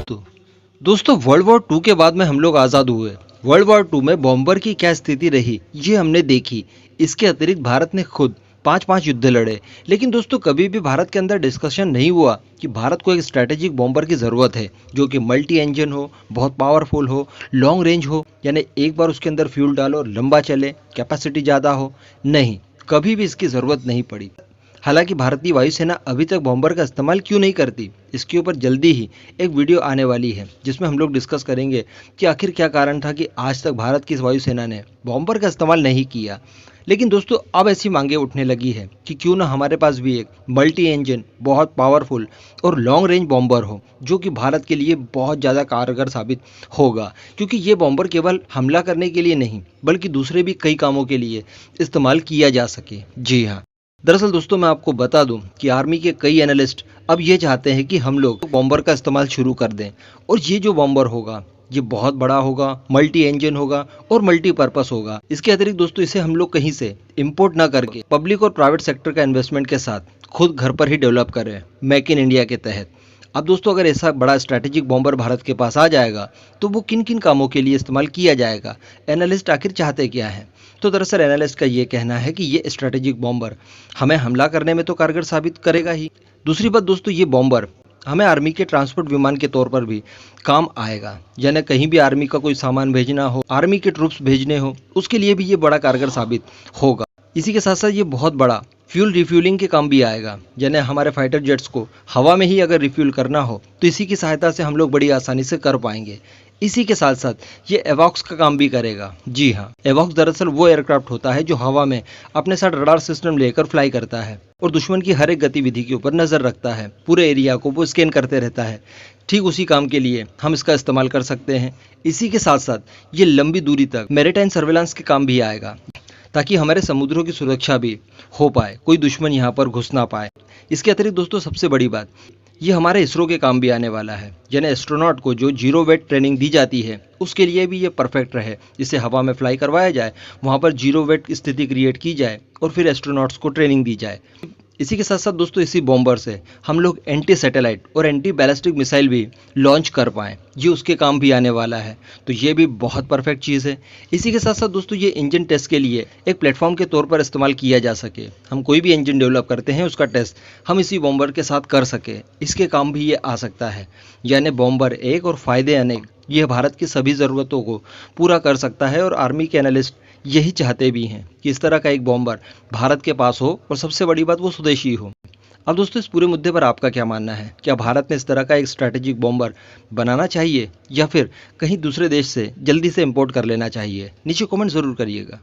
दोस्तों world war to के बाद में हम लोग आज़ाद हुए। वर्ल्ड वॉर टू में बॉम्बर की क्या स्थिति रही ये हमने देखी। इसके अतिरिक्त भारत ने खुद पांच पांच युद्ध लड़े। लेकिन दोस्तों कभी भी भारत के अंदर डिस्कशन नहीं हुआ कि भारत को एक स्ट्रैटेजिक बॉम्बर की ज़रूरत है जो कि मल्टी इंजन हो, बहुत पावरफुल हो, लॉन्ग रेंज हो, यानी एक बार उसके अंदर फ्यूल डालो और लंबा चले, कैपेसिटी ज़्यादा हो। नहीं, कभी भी इसकी ज़रूरत नहीं पड़ी। हालांकि भारतीय वायुसेना अभी तक बॉम्बर का इस्तेमाल क्यों नहीं करती, इसके ऊपर जल्दी ही एक वीडियो आने वाली है जिसमें हम लोग डिस्कस करेंगे कि आखिर क्या कारण था कि आज तक भारत की वायुसेना ने बॉम्बर का इस्तेमाल नहीं किया। लेकिन दोस्तों अब ऐसी मांगे उठने लगी है कि क्यों ना हमारे पास भी एक मल्टी इंजन, बहुत पावरफुल और लॉन्ग रेंज बॉम्बर हो जो कि भारत के लिए बहुत ज़्यादा कारगर साबित होगा, क्योंकि ये बॉम्बर केवल हमला करने के लिए नहीं बल्कि दूसरे भी कई कामों के लिए इस्तेमाल किया जा सके। जी हाँ, दरअसल दोस्तों मैं आपको बता दूं कि आर्मी के कई एनालिस्ट अब ये चाहते हैं कि हम लोग बॉम्बर का इस्तेमाल शुरू कर दें और ये जो बॉम्बर होगा ये बहुत बड़ा होगा, मल्टी इंजन होगा और मल्टीपर्पस होगा। इसके अतिरिक्त दोस्तों इसे हम लोग कहीं से इंपोर्ट ना करके पब्लिक और प्राइवेट सेक्टर का इन्वेस्टमेंट के साथ खुद घर पर ही डेवलप करें, मेक इन इंडिया के तहत। अब दोस्तों अगर ऐसा बड़ा स्ट्रैटेजिक बॉम्बर भारत के पास आ जाएगा तो वो किन किन कामों के लिए इस्तेमाल किया जाएगा, एनालिस्ट आखिर चाहते क्या है। तो दरअसल एनालिस्ट का ये कहना है कि ये स्ट्रैटेजिक बॉम्बर हमें हमला करने में तो कारगर साबित करेगा ही। दूसरी बात दोस्तों, ये बॉम्बर हमें आर्मी के ट्रांसपोर्ट विमान के तौर पर भी काम आएगा, यानी कहीं भी आर्मी का कोई सामान भेजना हो, आर्मी के ट्रूप्स भेजने हो, उसके लिए भी ये बड़ा कारगर साबित होगा। इसी के साथ साथ ये बहुत बड़ा फ्यूल रिफ्यूलिंग के काम भी आएगा, यानी हमारे फाइटर जेट्स को हवा में ही अगर रिफ्यूल करना हो तो इसी की सहायता से हम लोग बड़ी आसानी से कर पाएंगे। इसी के साथ साथ ये एवॉक्स का काम भी करेगा। जी हाँ, एवॉक्स दरअसल वो एयरक्राफ्ट होता है जो हवा में अपने साथ रडार सिस्टम लेकर फ्लाई करता है और दुश्मन की हर एक गतिविधि के ऊपर नज़र रखता है, पूरे एरिया को वो स्कैन करते रहता है। ठीक उसी काम के लिए हम इसका इस्तेमाल कर सकते हैं। इसी के साथ साथ ये लंबी दूरी तक मैरीटाइम सर्वेलेंस के काम भी आएगा ताकि हमारे समुद्रों की सुरक्षा भी हो पाए, कोई दुश्मन यहाँ पर घुस ना पाए। इसके अतिरिक्त दोस्तों सबसे बड़ी बात, ये हमारे इसरो के काम भी आने वाला है, यानी एस्ट्रोनॉट को जो जीरो वेट ट्रेनिंग दी जाती है उसके लिए भी ये परफेक्ट रहे। जिसे हवा में फ्लाई करवाया जाए, वहाँ पर जीरो वेट स्थिति क्रिएट की जाए और फिर एस्ट्रोनॉट्स को ट्रेनिंग दी जाए। इसी के साथ साथ दोस्तों इसी बॉम्बर से हम लोग एंटी सैटेलाइट और एंटी बैलिस्टिक मिसाइल भी लॉन्च कर पाएँ, ये उसके काम भी आने वाला है। तो ये भी बहुत परफेक्ट चीज़ है। इसी के साथ साथ दोस्तों ये इंजन टेस्ट के लिए एक प्लेटफॉर्म के तौर पर इस्तेमाल किया जा सके। हम कोई भी इंजन डेवलप करते हैं उसका टेस्ट हम इसी बॉम्बर के साथ कर सके, इसके काम भी ये आ सकता है। यानी बॉम्बर एक और फायदे अनेक, यह भारत की सभी ज़रूरतों को पूरा कर सकता है और आर्मी के एनालिस्ट यही चाहते भी हैं कि इस तरह का एक बॉम्बर भारत के पास हो और सबसे बड़ी बात वो स्वदेशी हो। अब दोस्तों इस पूरे मुद्दे पर आपका क्या मानना है? क्या भारत ने इस तरह का एक स्ट्रैटेजिक बॉम्बर बनाना चाहिए या फिर कहीं दूसरे देश से जल्दी से इंपोर्ट कर लेना चाहिए? नीचे कमेंट ज़रूर करिएगा।